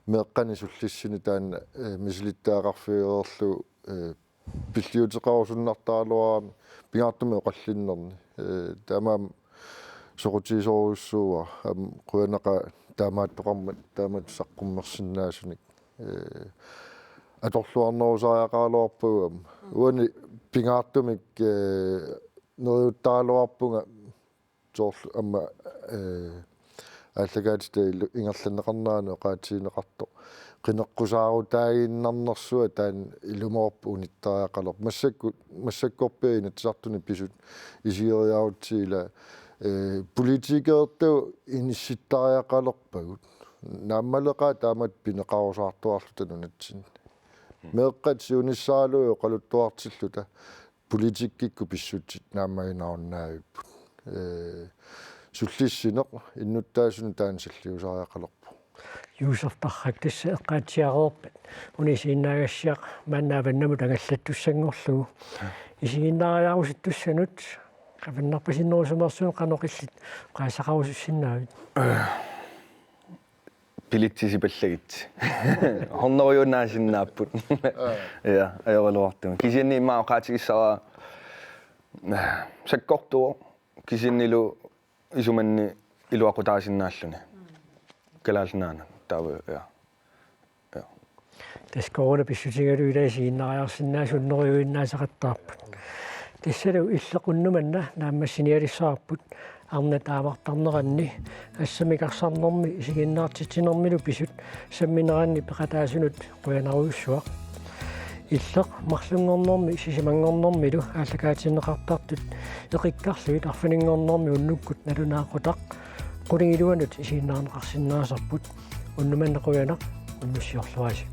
меэққани суллиссини таана мисилиттаақарфиерлу пиллиутеқарусуннартаалуарами пингаартуми оқаллиннерни тамама сорутисоруссууа қуянақа таамааттоқармат таамат саққуммерсиннаасуник аторлуарнерусааяқаалуарпугам уани пингаартумик нериуттаалуарпунга соорлу амма аллагаатита ингерланеқарнаано қаатсиинеқарто qinеққусаарутаагииннарнэрсуа таан илумоорпу униттариақалор массаккорпиина тисартуни писут исиериаутсиила политикерту инисситтариақалерпагут нааммалеқаа таамат пинеқарусаартуарлу танунатсин меэққат сиуниссаалуйо қалуттуартиллута политиккикку писсутсит нааммагинааруннаавиппут суллиссинеқ иннуттаасуни таан саллиусариақалерпу
юусертаррак тасса эққаатсиареерпат унисииннаагассиақ мааннааваннаму тагаллаттуссангорлугу исигиннаариаруситтуссанут qavannarpasinnerusumерсуун qaноqillit qaasaqarusussиннаавит
пилитсисипаллагит хорнериунаасиннааппут я аёралуартума кисианни имаа qaатигиссара саккортуо кисианнилу исуманни илуақутаасиннааллуни калаалнаана таава я
таскоона писсутигалу илаасигиннариарсиннаасуннериуиннаасақаттаарпут тассалу иллеқуннуманна нааммассиниалиссаарпут арна таамартарнеранни ассамикарсарнэрми исигиннаартитсинэрмилу писут самминеранни пеқатаасунут қуянаруйуссуақ иллеқ марлунгорнэрми сисимангорнэрмилу ааллакаатинеқартартут эқиккарлуит арфанингорнэрми уннуккут налунаақутақ qulingilunut isiinnaarneqarsinnaasarput unnumannequyanaq unnussiorluasi